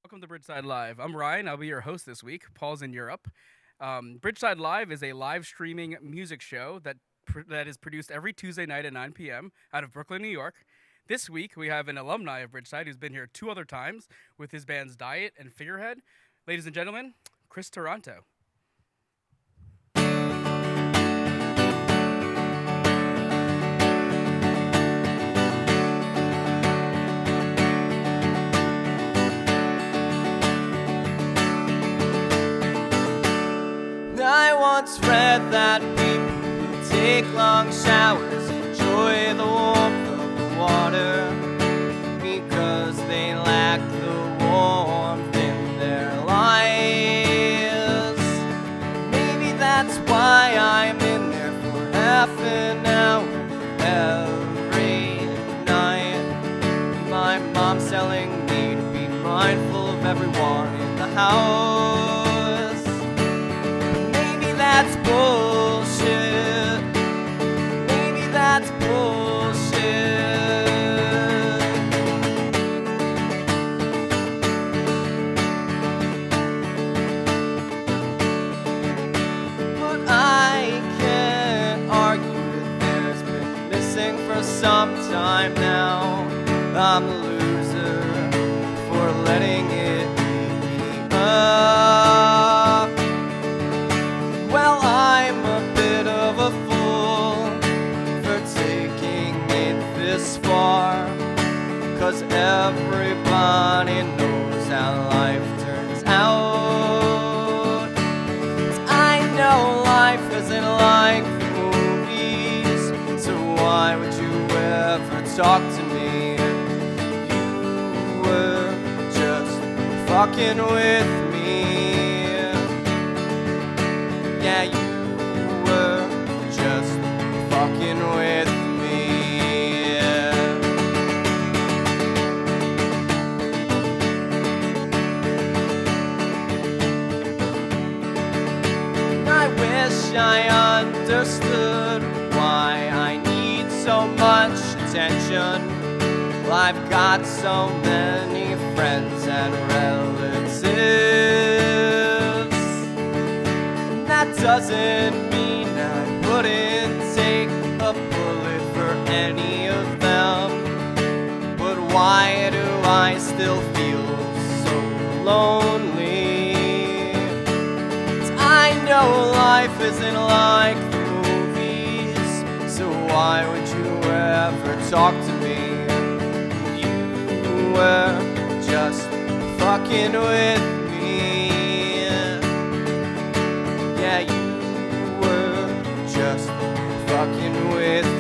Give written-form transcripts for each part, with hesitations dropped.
Welcome to Bridgeside Live. I'm Ryan. I'll be your host this week. Paul's in Europe. Bridgeside Live is a live streaming music show that is produced every Tuesday night at 9 p.m. out of Brooklyn, New York. This week, we have an alumni of Bridgeside who's been here two other times with his bands Diet and Figurehead. Ladies and gentlemen, Chris Taranto. I once read that people who take long showers enjoy the warmth of the water because they lack the warmth in their lives. Maybe that's why I'm in there for half an hour every night. My mom's telling me to be mindful of everyone in the house. That's bullshit. Maybe that's bullshit. But I can't argue that there's been missing for some time now. I'm the loser for letting it eat me up. Well, I'm a bit of a fool for taking it this far, 'cause everybody knows how life turns out. I know life isn't like the movies, so why would you ever talk to me? You were just fucking with me. Yeah, you were just fucking with me. I wish I understood why I need so much attention. Well, I've got so many friends and relatives. That doesn't mean I wouldn't take a bullet for any of them. But why do I still feel so lonely? 'Cause I know life isn't like the movies, so why would you ever talk to me? You were just fucking with me. Yeah, you were just fucking with me.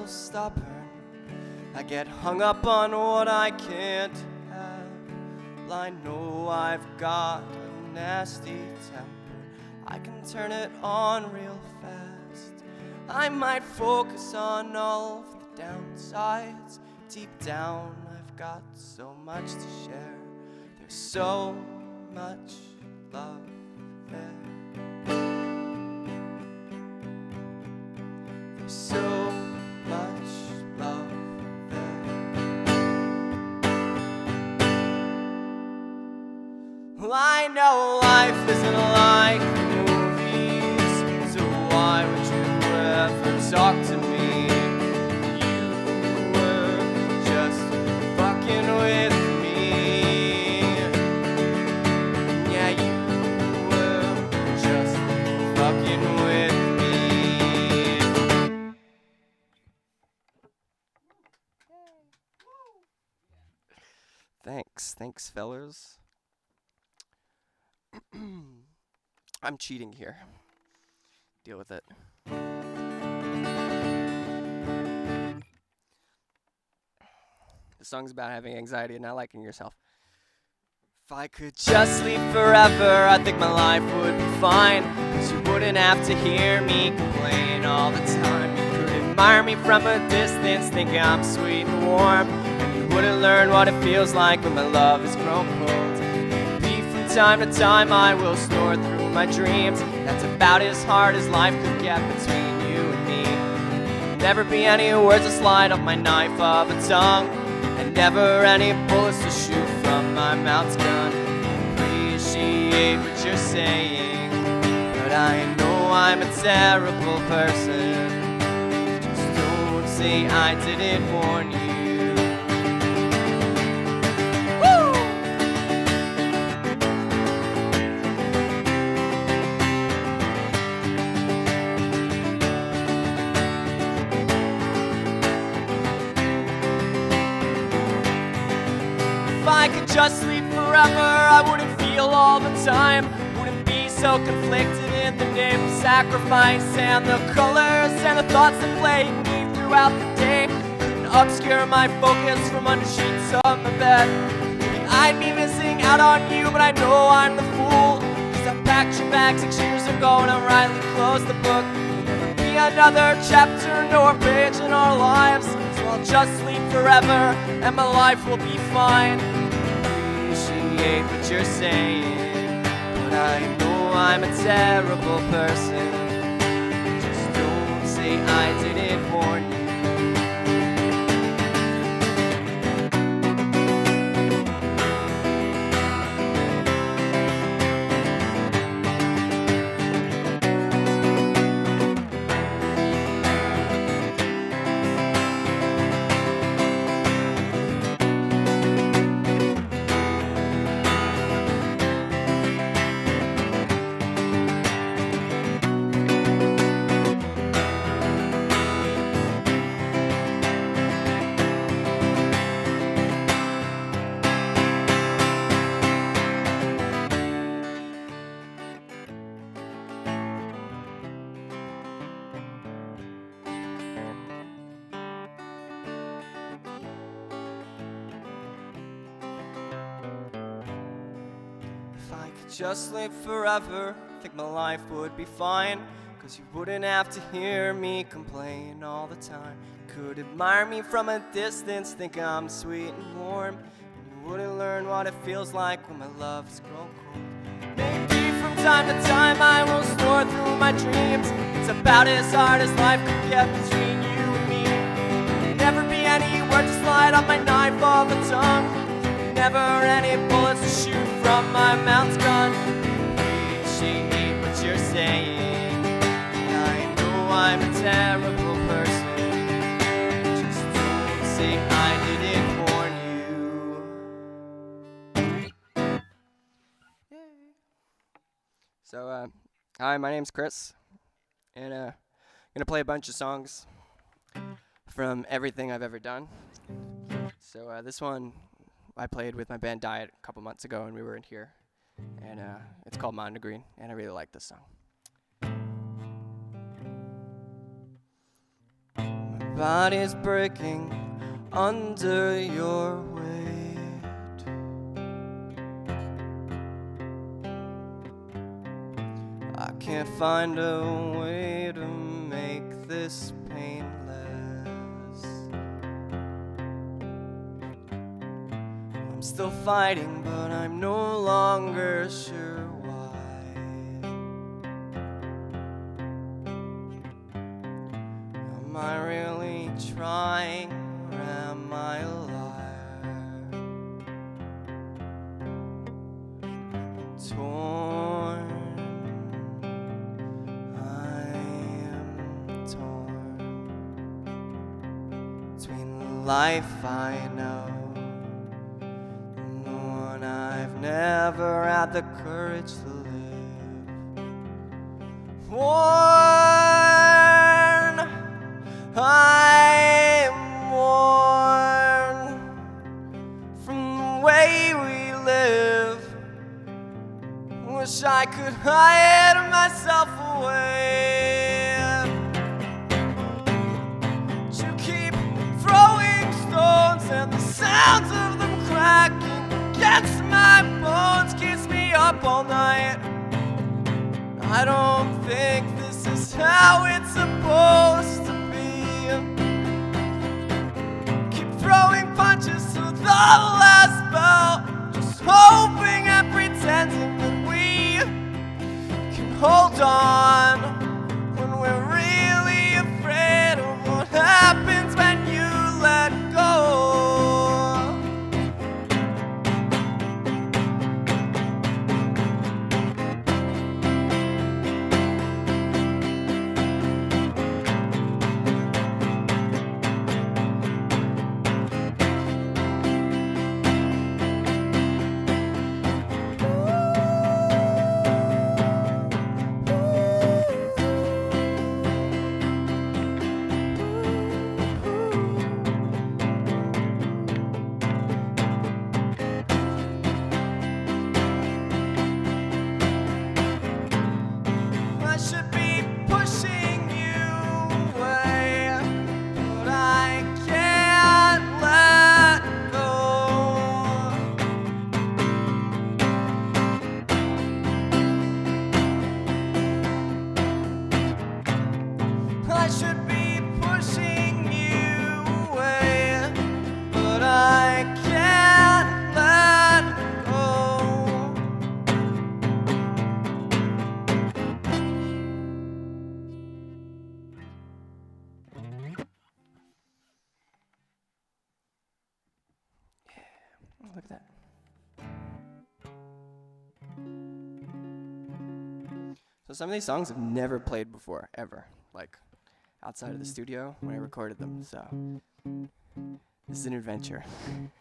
Stubborn. I get hung up on what I can't have. Well, I know I've got a nasty temper. I can turn it on real fast. I might focus on all of the downsides. Deep down, I've got so much to share. There's so much love there. There's so much love there. Well, I know life isn't like the movies, so why would you ever talk to me? You were just fucking with me. Yeah, you were just fucking with me. Thanks, fellas. I'm cheating here. Deal with it. The song's about having anxiety and not liking yourself. If I could just sleep forever, I think my life would be fine. 'Cause you wouldn't have to hear me complain all the time. You could admire me from a distance, think I'm sweet and warm. And you wouldn't learn what it feels like when my love has grown cold. Maybe from time to time I will snore through my dreams. That's about as hard as life could get between you and me. Never be any words that slide off my knife of a tongue. And never any bullets to shoot from my mouth's gun. Appreciate what you're saying, but I know I'm a terrible person. Just don't say I didn't warn you. Woo! If I could just sleep forever, I wouldn't feel all the time. Wouldn't be so conflicted in the name of sacrifice. And the colors and the thoughts that plague me throughout the day couldn't obscure my focus from under sheets of my bed. Maybe I'd be missing out on you, but I know I'm the fool. 'Cause I packed your bag 6 years ago and I rightly closed the book. There'll never be another chapter nor page in our lives. So I'll just sleep forever and my life will be fine. Appreciate what you're saying, but I know I'm a terrible person. Just don't say I didn't warn you. Just live forever, think my life would be fine. 'Cause you wouldn't have to hear me complain all the time. Could admire me from a distance, think I'm sweet and warm. And you wouldn't learn what it feels like when my love's grown cold. Maybe from time to time I will snore through my dreams. It's about as hard as life could get between you and me. Never be any word to slide on my knife of a tongue. Never any bullets to shoot from my mouth's gun. Appreciate what you're saying, and I know I'm a terrible person. Just don't say I didn't warn you. Yay. So, hi, my name's Chris, and I'm gonna play a bunch of songs from everything I've ever done. So, this one I played with my band Diet a couple months ago, and we were in here, and it's called Mondegreen, and I really like this song. My body's breaking under your weight. I can't find a way to make this painless. I'm still fighting, but I'm no longer sure why. Am I really trying, or am I a liar? I'm torn, I am torn between the life I know, I've never had the courage to live. Worn, I'm worn from the way I hid myself away. You keep throwing stones, and the sounds of them cracking against my bones keeps me up all night. I don't think this is how it's supposed to be. Keep throwing punches to the last bell, just hoping and pretending that we can hold on when we're really afraid of what happens when you let go. I should be pushing you away, but I can't let go. I should be pushing you away, but I can't let go. Look at that. So some of these songs I've never played before, ever. Like, outside of the studio when I recorded them, so this is an adventure.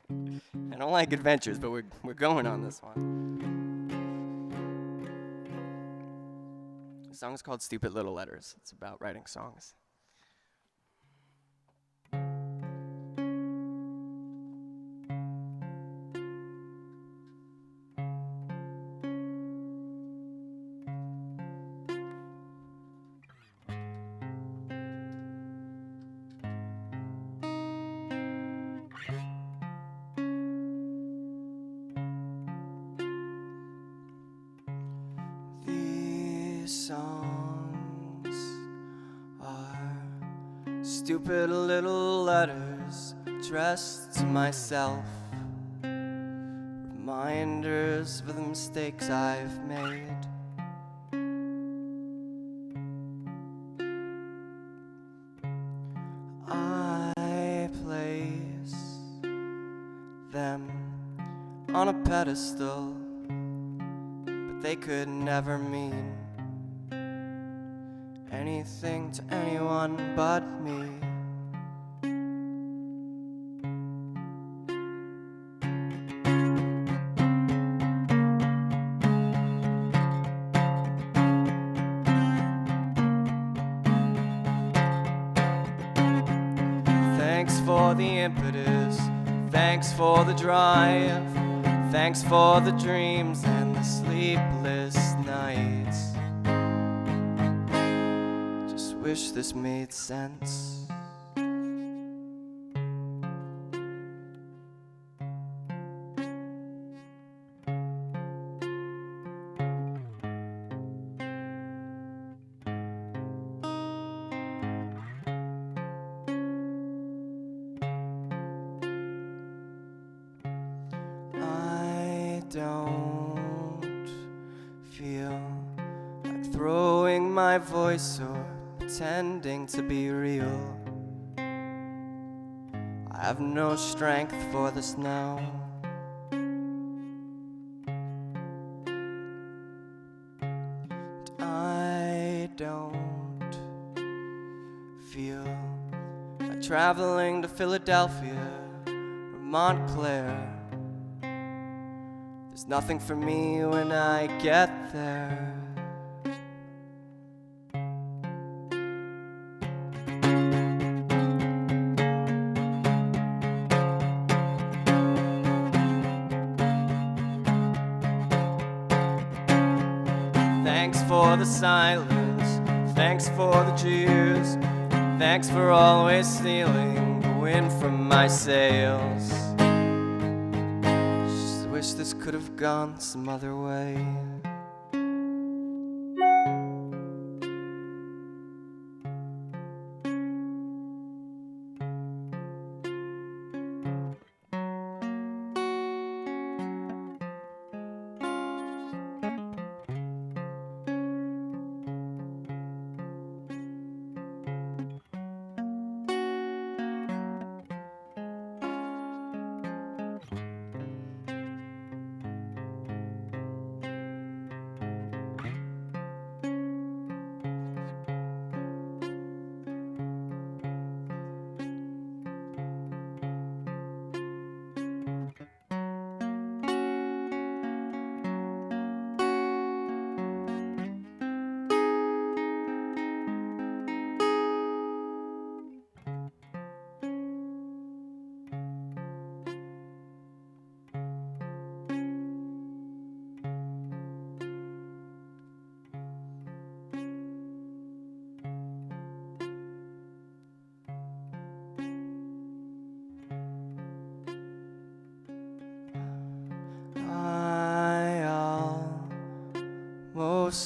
I don't like adventures, but we're going on this one. The song is called Stupid Little Letters. It's about writing songs. These songs are stupid little letters addressed to myself, reminders of the mistakes I've made. I place them on a pedestal, but they could never mean anything to anyone but me. Thanks for the impetus, thanks for the drive, thanks for the dreams and the sleepless nights. Just wish this made sense. I don't feel like throwing my voice or pretending to be real. I have no strength for this now. And I don't feel like traveling to Philadelphia or Montclair. There's nothing for me when I get there. for the silence, thanks for the cheers, thanks for always stealing the wind from my sails. Just wish this could have gone some other way.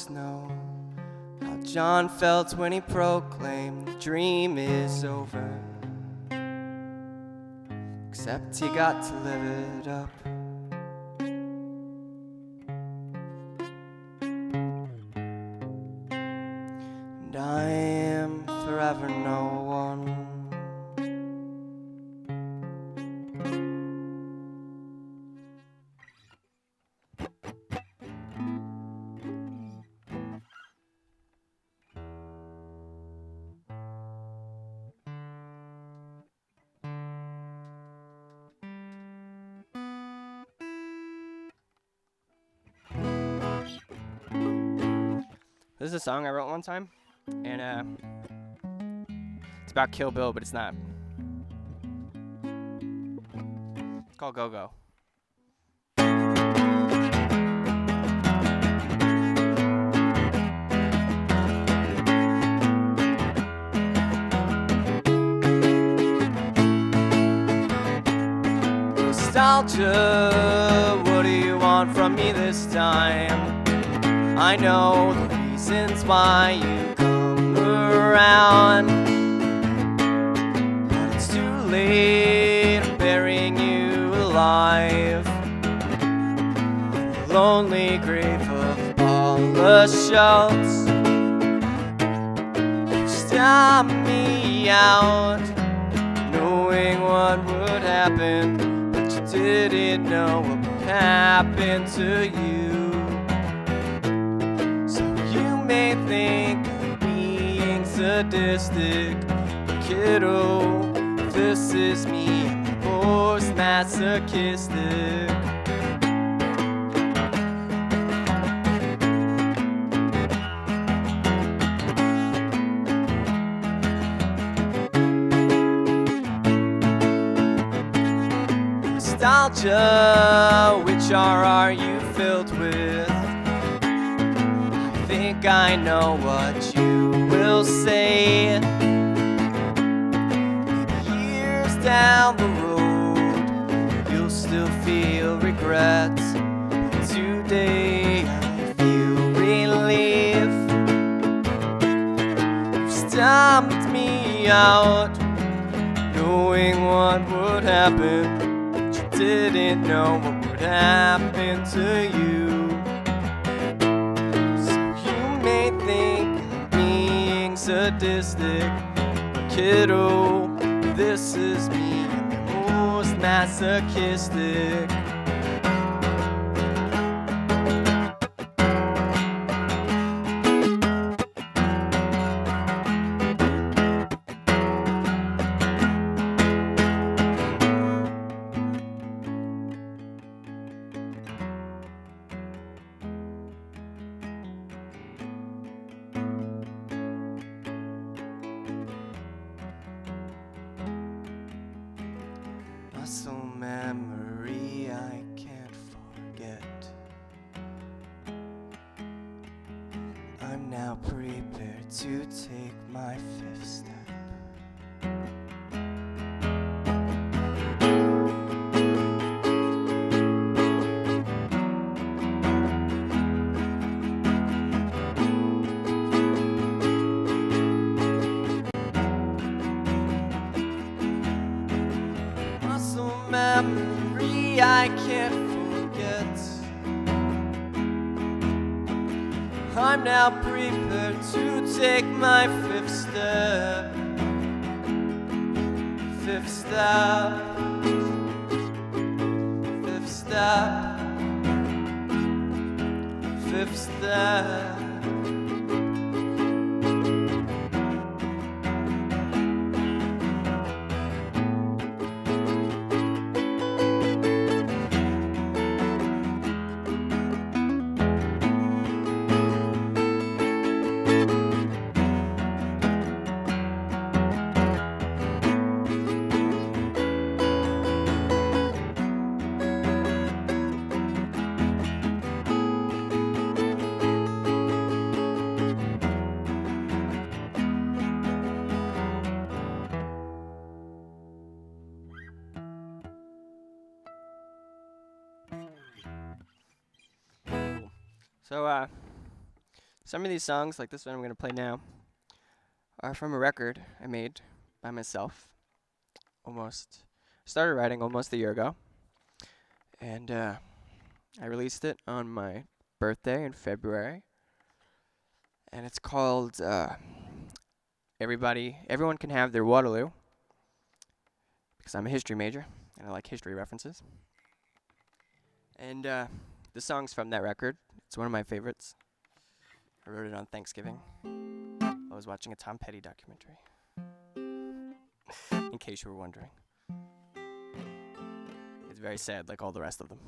Know how John felt when he proclaimed the dream is over, except he got to live it up. And I am forever no one. This is a song I wrote one time, and it's about Kill Bill, but it's not. It's called Gogo. Nostalgia, what do you want from me this time? I know the reasons why you come around, but it's too late, I'm burying you alive in the lonely grave of all the shouts. You stopped me out, knowing what would happen, but you didn't know what would happen to you. May think I'm being sadistic, but kiddo, this is me, I'm the most masochistic. Nostalgia, which are you filled with? I know what you will say. Maybe years down the road you'll still feel regret, but today I feel relief. You stomped me out, knowing what would happen, but you didn't know what would happen to you. Sadistic, but kiddo, this is me, I'm the most masochistic. Muscle memory I can't forget. I'm to take my fifth step. Muscle memory I can't forget. I'm now prepared to take my fifth step. Fifth step. Fifth step. Fifth step. So, some of these songs, like this one I'm going to play now, are from a record I made by myself. Started writing almost a year ago. And I released it on my birthday in February. And it's called Everyone Can Have Their Waterloo. Because I'm a history major, and I like history references. And the song's from that record. It's one of my favorites. I wrote it on Thanksgiving. I was watching a Tom Petty documentary. In case you were wondering. It's very sad, like all the rest of them.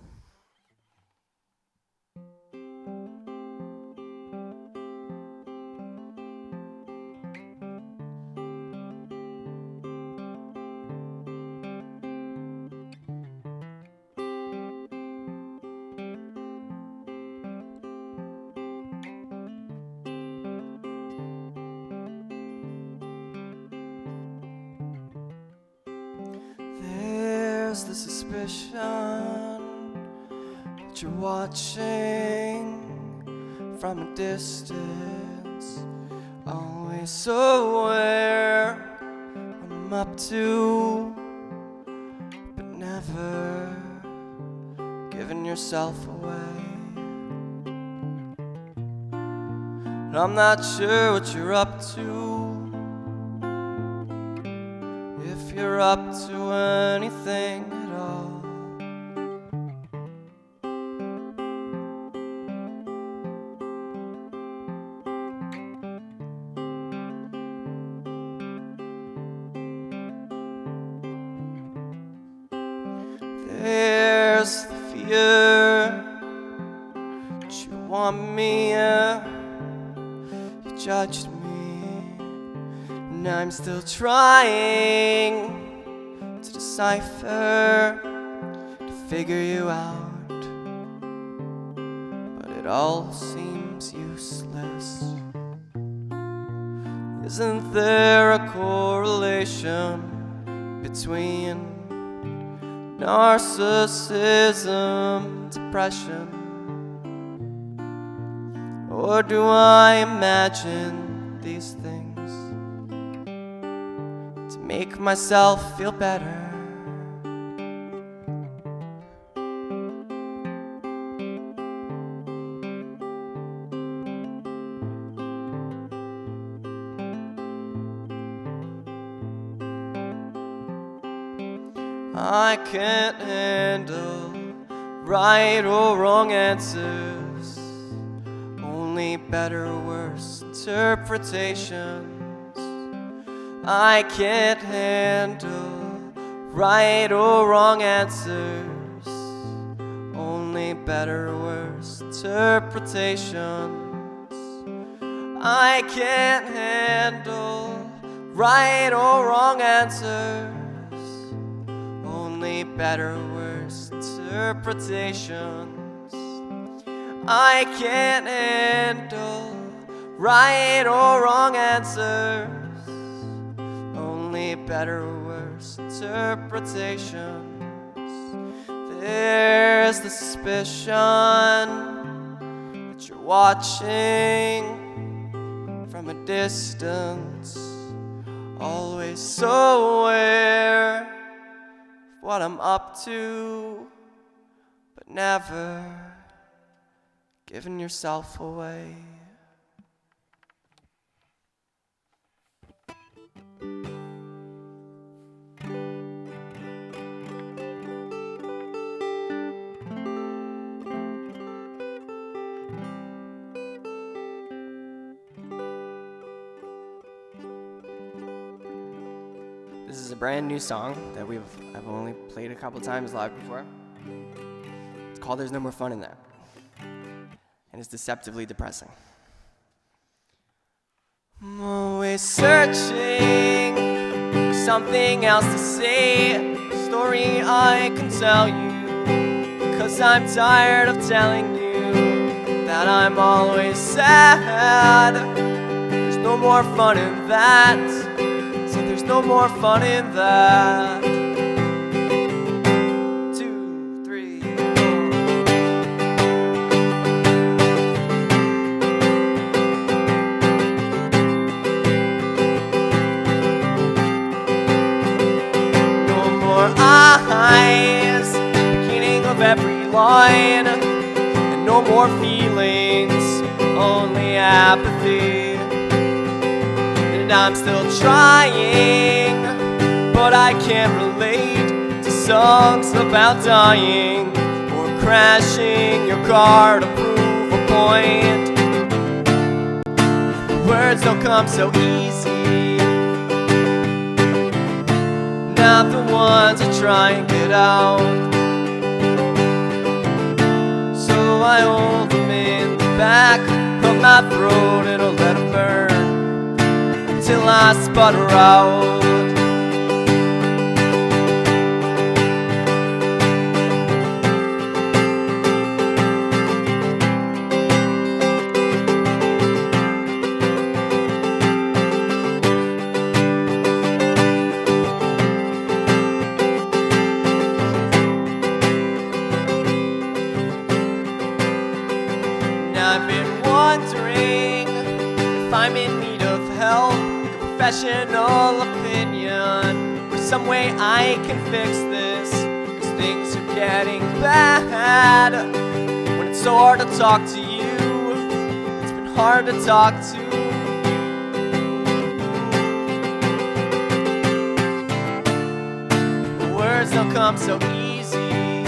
There's the suspicion that you're watching from a distance, always so aware I'm up to, but never giving yourself away. And I'm not sure what you're up to, if you're up to anything at all. There's the fear that you want me, you judged me, and I'm still trying to decipher, to figure you out, but it all seems useless. Isn't there a correlation between narcissism, depression? Or do I imagine these things to make myself feel better? I can't handle right or wrong answers, only better or worse interpretations. I can't handle right or wrong answers, only better or worse interpretations. I can't handle right or wrong answers, only better or worse interpretations. I can't handle right or wrong answers, only better or worse interpretations. There's the suspicion that you're watching from a distance, always so aware of what I'm up to, but never giving yourself away. This is a brand new song that I've only played a couple times live before. It's called There's No More Fun in There. And it's deceptively depressing. I'm always searching for something else to say, a story I can tell you, because I'm tired of telling you that I'm always sad. There's no more fun in that. There's no more fun in that. 2, 3, 4. No more eyes, beginning of every line, and no more feelings, only apathy. And I'm still trying, but I can't relate to songs about dying or crashing your car to prove a point. Words don't come so easy, not the ones I try and get out. So I hold them in the back of my throat and I'll let them burn till I sputter out. And I've been wondering if I'm in need of help, professional opinion, or some way I can fix this, cause things are getting bad. When it's so hard to talk to you, it's been hard to talk to you. Words don't come so easy,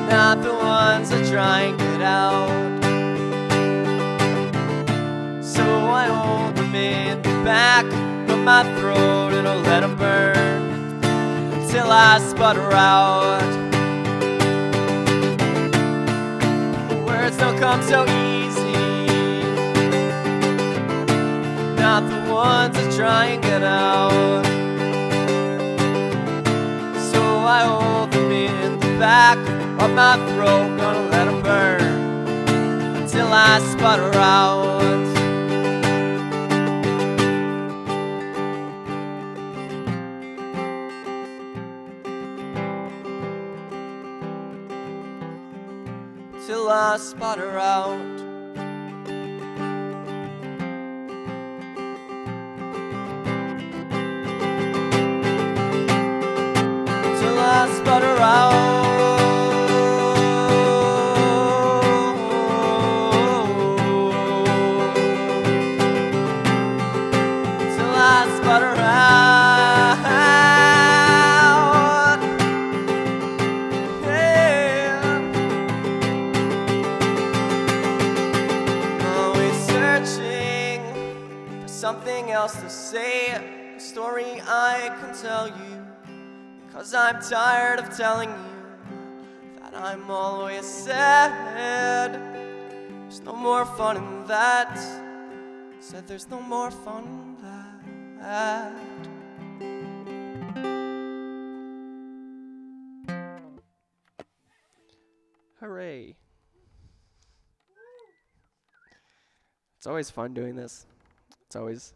not the ones I try and get out. So I hold them in the back of my throat and I'll let them burn until I sputter out. Words don't come so easy, not the ones I try and get out. So I hold them in the back of my throat, gonna let them burn until I sputter out. Till I sputter out. Till I sputter out. Till I sputter out. Something else to say, a story I can tell you, cause I'm tired of telling you that I'm always sad. There's no more fun in that. Said there's no more fun in that. Hooray. It's always fun doing this. It's always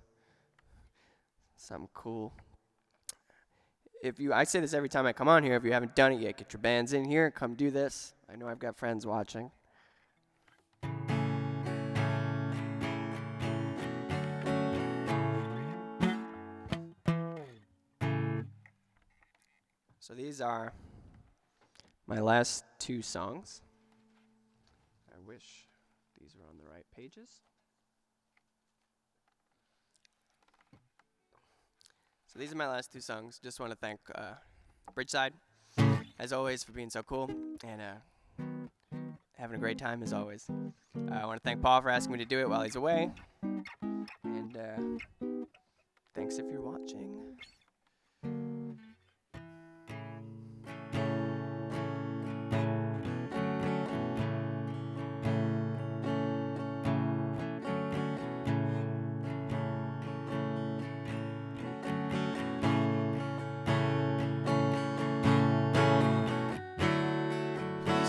something cool. I say this every time I come on here. If you haven't done it yet, get your bands in here. Come do this. I know I've got friends watching. So these are my last two songs. I wish these were on the right pages. So these are my last two songs. Just want to thank Bridgeside, as always, for being so cool and having a great time, as always. I want to thank Paul for asking me to do it while he's away. And thanks if you're watching.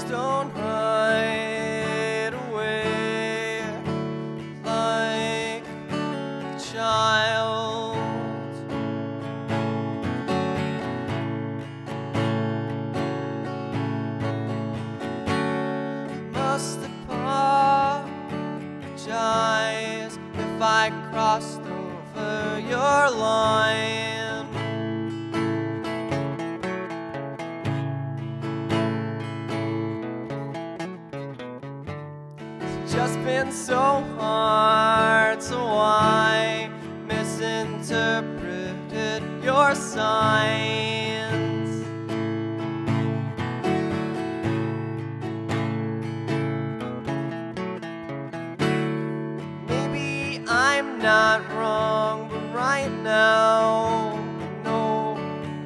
Don't hide away like a child. Must apologize if I crossed over your line. Just been so hard, so I misinterpreted your signs. Maybe I'm not wrong, but right now, no,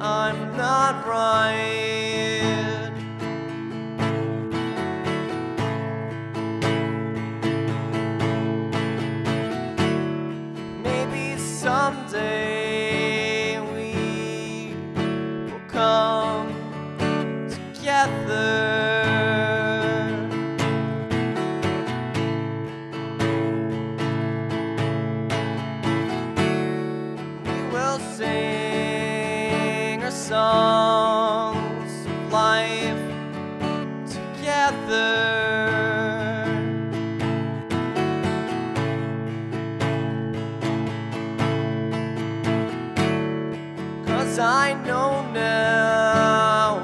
I'm not right. Someday we will come together. We will sing our songs of life together. I know now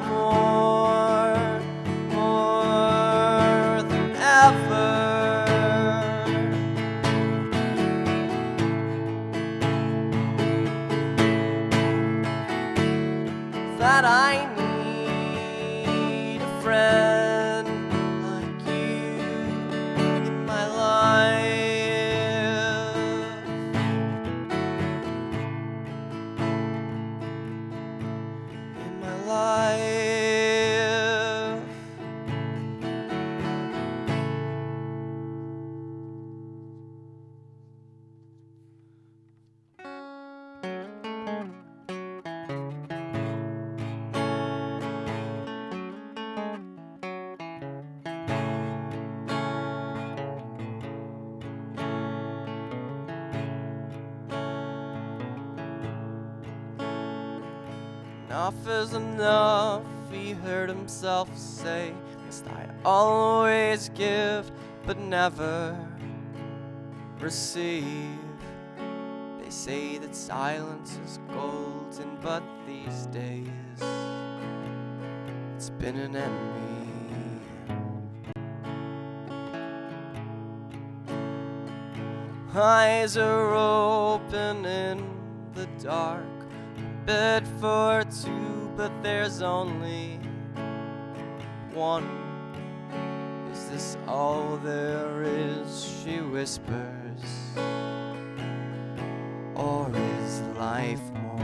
more than ever, that I need a friend like you in my life. Enough is enough, he heard himself say. Must I always give, but never receive? They say that silence is golden, but these days it's been an enemy. Eyes are open in the dark. Bed for two, but there's only one. Is this all there is? She whispers. Or is life more?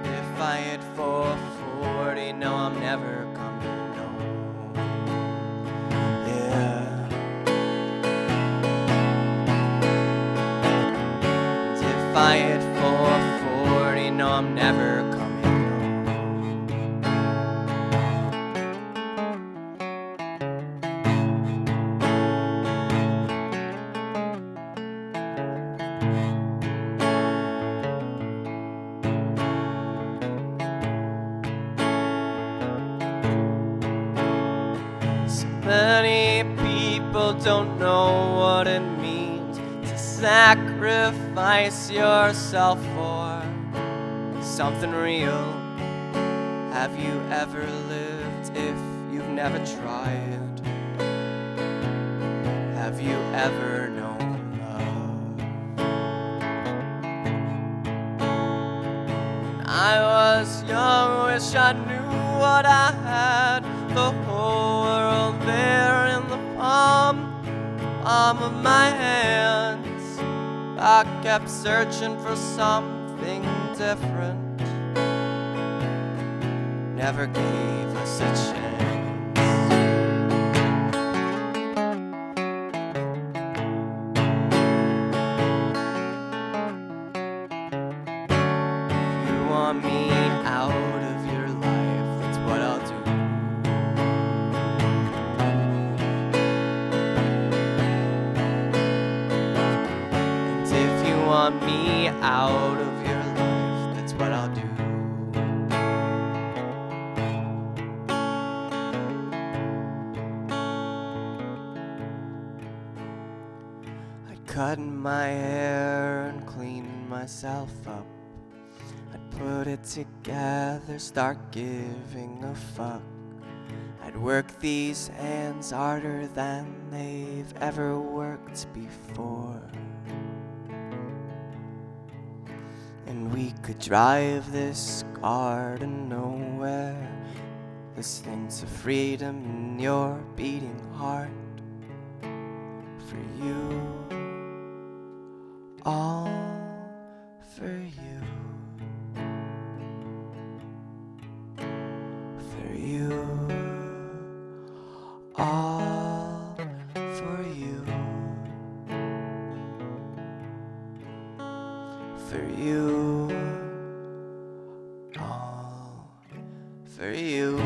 If I hit 440, no, I'm never coming home. Yeah. And if I hit 440, no, I'm never coming home. Many people don't know what it means to sacrifice yourself for something real. Have you ever lived if you've never tried? Have you ever known love? I was young, wish I knew what I had. The whole world there in the palm of my hands. I kept searching for something different. Never gave us a chance. If you want me out of your life, that's what I'll do. And if you want me out of your life, that's what I'll do. Cut my hair and clean myself up. I'd put it together, start giving a fuck. I'd work these hands harder than they've ever worked before. And we could drive this car to nowhere, listening to freedom in your beating heart. For you, all for you, for you, all for you, for you, all for you.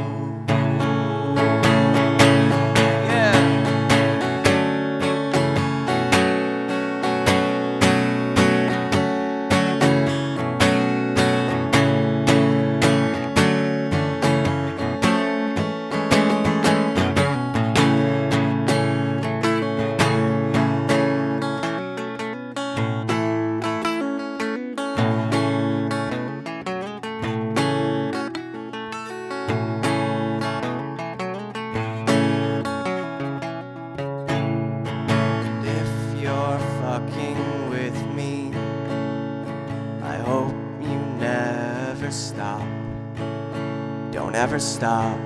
Don't ever stop.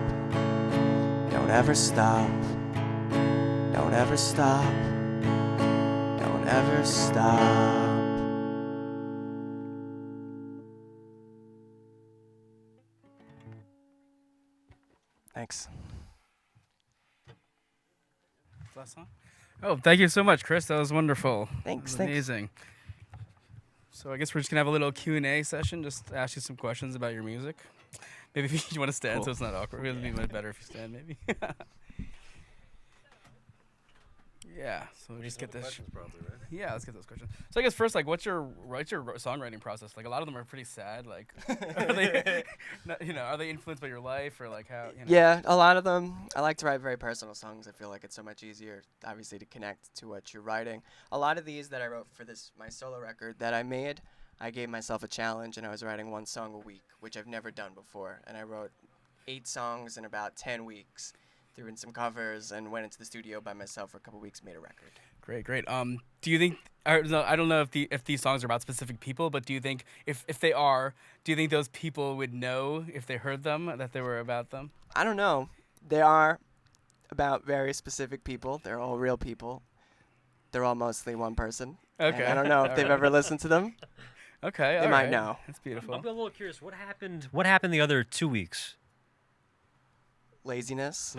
Don't ever stop. Don't ever stop. Don't ever stop. Thanks. Last song? Oh, thank you so much, Chris. That was wonderful. Thanks. That was amazing. So I guess we're just gonna have a little Q&A session. Just ask you some questions about your music. Maybe if you want to stand, Cool. so it's not awkward. It would be much better if you stand, maybe. Yeah. So we just get this. Questions, probably, right? Yeah, let's get those questions. So I guess first, like, what's your songwriting process? Like, a lot of them are pretty sad. Like, are they, are they influenced by your life or like how? Yeah, a lot of them. I like to write very personal songs. I feel like it's so much easier, obviously, to connect to what you're writing. A lot of these that I wrote for my solo record that I made, I gave myself a challenge, and I was writing one song a week, which I've never done before. And I wrote 8 songs in about 10 weeks, threw in some covers, and went into the studio by myself for a couple weeks, made a record. Great. Do you think? I don't know if these songs are about specific people, but do you think if they are, do you think those people would know if they heard them that they were about them? I don't know. They are about very specific people. They're all real people. They're all mostly one person. Okay. And I don't know if they've ever listened to them. Okay. They might know. That's beautiful. I'm a little curious. What happened the other 2 weeks? Laziness,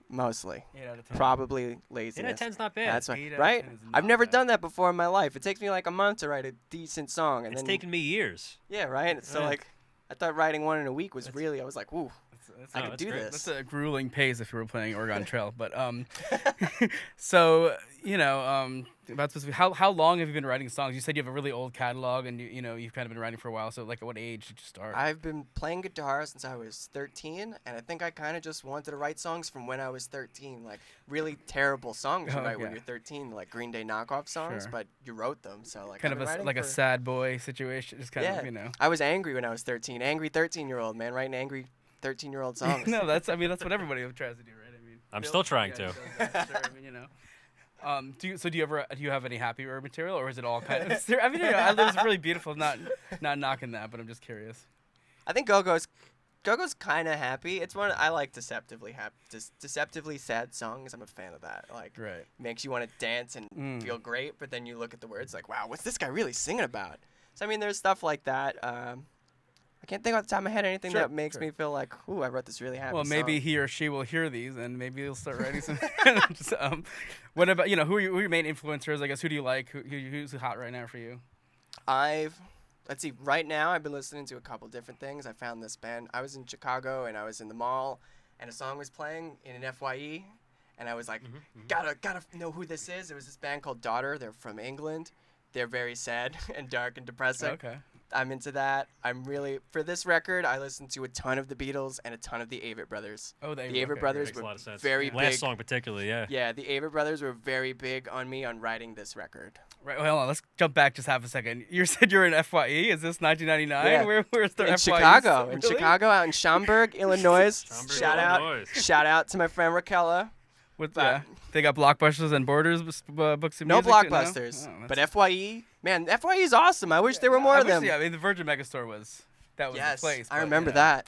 mostly. 8 out of 10. Probably laziness. 8 out of 10's not bad. That's 8 right. out of Right? 10 is I've not never bad. done that before in my life. It takes me like a month to write a decent song, and It's then taken me years. yeah, right. So Yeah. like, I thought writing one in a week was really. I was like, woo. I Oh, could that's do great. this. That's a grueling pace if you were playing Oregon Trail. But so about specific, how long have you been writing songs? You said you have a really old catalog, and you've kind of been writing for a while. So like, at what age did you start? I've been playing guitar since I was 13, and I think I kind of just wanted to write songs from when I was 13, like really terrible songs you Oh, write when yeah. you're 13, like Green Day knockoff songs, Sure. but you wrote them, so like Kind I've of been writing like a for- sad boy situation, just kind Yeah. of. I was angry when I was 13, angry 13-year-old man, writing angry 13-year-old songs. No, that's what everybody tries to do, right? I mean, I'm still trying yeah, to. he does that, sure, I mean, do you have any happy Urban material, or is it all kind of? I mean, it's really beautiful. Not knocking that, but I'm just curious. I think Gogo's kind of happy. It's one I like deceptively happy, deceptively sad songs. I'm a fan of that. Like Right. makes you want to dance and Mm. feel great, but then you look at the words like, wow, what's this guy really singing about? So I mean, there's stuff like that. I can't think off the top of my head anything Sure, that makes sure. me feel like, ooh, I wrote this really happy Well, maybe song. he or she will hear these, and maybe he'll start writing some. Just, what about who are your main influencers? I guess who do you like? Who's hot right now for you? Let's see, right now I've been listening to a couple different things. I found this band. I was in Chicago and I was in the mall, and a song was playing in an FYE, and I was like, gotta know who this is. It was this band called Daughter. They're from England. They're very sad and dark and depressing. Okay. I'm into that. For this record, I listened to a ton of the Beatles and a ton of the Avett Brothers. Oh, The Avett Brothers Makes a were lot of sense. very Last big. song particularly, yeah. Yeah, the Avett Brothers were very big on me on writing this record. Right. Well, hold on. Let's jump back just half a second. You said you're in FYE. Is this 1999? Yeah. Where's the In FYE? Chicago, Really? in Chicago, out in Schaumburg, Illinois. Illinois. Shout out to my friend Raquella. With, But- they got Blockbusters and Borders books of No music. blockbusters, Oh, but that's- FYE, man, FYE is awesome. I wish there were more I of wish- them. Yeah, I mean, the Virgin Megastore was the Yes, place. I but, remember that.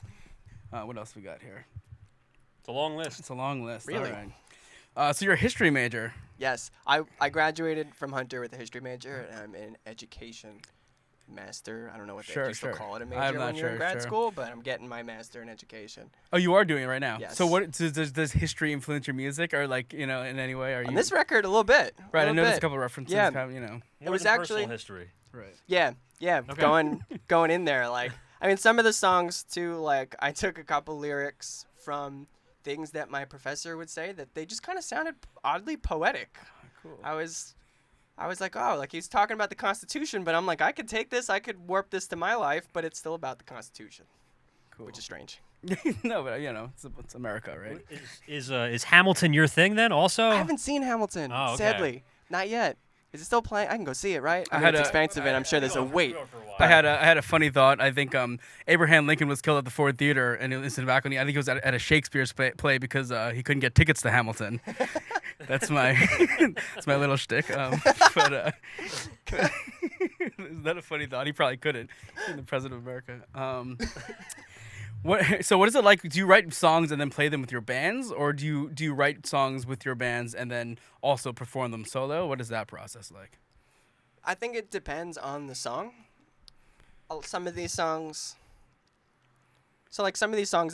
What else we got here? It's a long list. It's a long list. Really? All right. So you're a history major. Yes, I graduated from Hunter with a history major, and I'm in education master. I don't know what they Sure, used to sure. call it a I'm major not when you're in sure, grad sure. school, but I'm getting my master in education. Oh, you are doing it right now. Yes. So what does history influence your music, or like in any way? Are On you this record, a little bit. right? I little noticed bit. a couple of references. Yeah. Kind of, More was than actually- personal history. Right. Yeah, Okay. going in there. Like, I mean, some of the songs too. Like, I took a couple lyrics from things that my professor would say that they just kind of sounded oddly poetic. Cool. I was like, oh, like he's talking about the Constitution, but I'm like, I could take this, I could warp this to my life, but it's still about the Constitution, Cool. which is strange. No, but it's America, right? Is Hamilton your thing then also? I haven't seen Hamilton, Oh, okay. sadly, not yet. Is it still playing? I can go see it, right? I I mean, had it's a- expensive, and I'm sure there's a wait. I had a funny thought. I think Abraham Lincoln was killed at the Ford Theater, and it was in balcony. I think he was at a Shakespeare's play because he couldn't get tickets to Hamilton. That's my that's my little shtick. But is that a funny thought? He probably couldn't. Being the president of America. So what is it like? Do you write songs and then play them with your bands, or do you write songs with your bands and then also perform them solo? What is that process like? I think it depends on the song. Some of these songs. So like some of these songs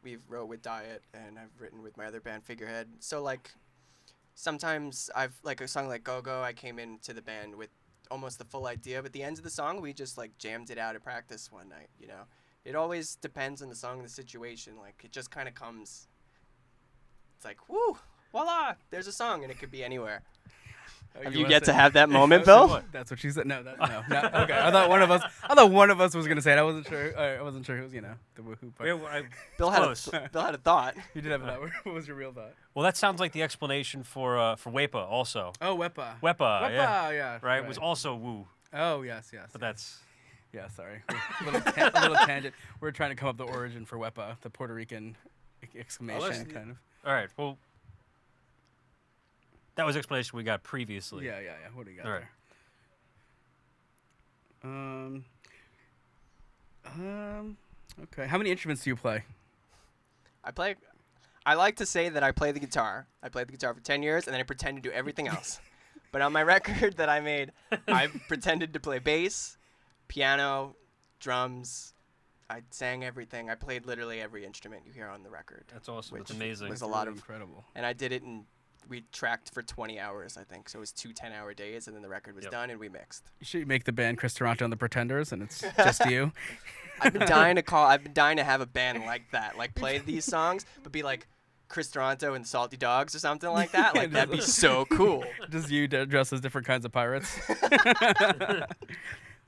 we've wrote with Diet, and I've written with my other band Figurehead. So like sometimes I've like a song like Gogo, I came into the band with almost the full idea, but the end of the song we just like jammed it out at practice one night, you know. It always depends on the song and the situation. Like it just kind of comes. It's like, woo, voila, there's a song, and it could be anywhere. Have you wanna yet say- to have that moment, Bill? That's what she said. No, okay. I thought one of us was gonna say it. I wasn't sure. I wasn't sure who's the who part. Bill had Close. Bill had a thought. You did have that. What was your real thought? Well, that sounds like the explanation for WEPA also. Oh, Wepa. WEPA, yeah. Yeah. Right? Was also woo, Oh, yes. but that's Yeah, sorry. A little tangent. We're trying to come up with the origin for Wepa, the Puerto Rican exclamation, kind of. all right. Well, that was explanation we got previously. Yeah. What do you got All right. there? Okay. How many instruments do you play? I like to say that I play the guitar. I played the guitar for 10 years, and then I pretend to do everything else. But on my record that I made, I pretended to play bass, piano, drums. I sang everything. I played literally every instrument you hear on the record. That's awesome. Which That's amazing. was a lot of, incredible. and I did it we tracked for 20 hours, I think. So it was 2 10-hour days, and then the record was Yep. done, and we mixed. You should make the band Chris Taranto and the Pretenders, and it's just you. I've been dying to have a band like that, like play these songs, but be like Chris Taranto and Salty Dogs or something like that. Like that'd be so cool. Just you dressed as different kinds of pirates.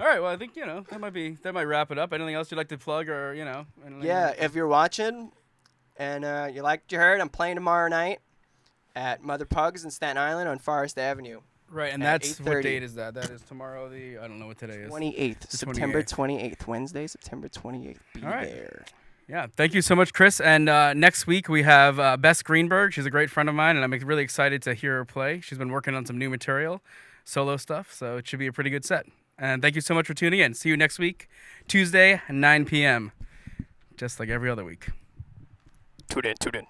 All right, well, I think, that might wrap it up. Anything else you'd like to plug or, Yeah, if you're watching and you liked what you heard, I'm playing tomorrow night at Mother Pugs in Staten Island on Forest Avenue. Right, and that's, what date is that? That is tomorrow, I don't know what today is. 28th, September 28th, Wednesday, September 28th. Be there. Yeah, thank you so much, Chris. And next week we have Bess Greenberg. She's a great friend of mine, and I'm really excited to hear her play. She's been working on some new material, solo stuff, so it should be a pretty good set. And thank you so much for tuning in. See you next week, Tuesday, 9 p.m., just like every other week. Tune in.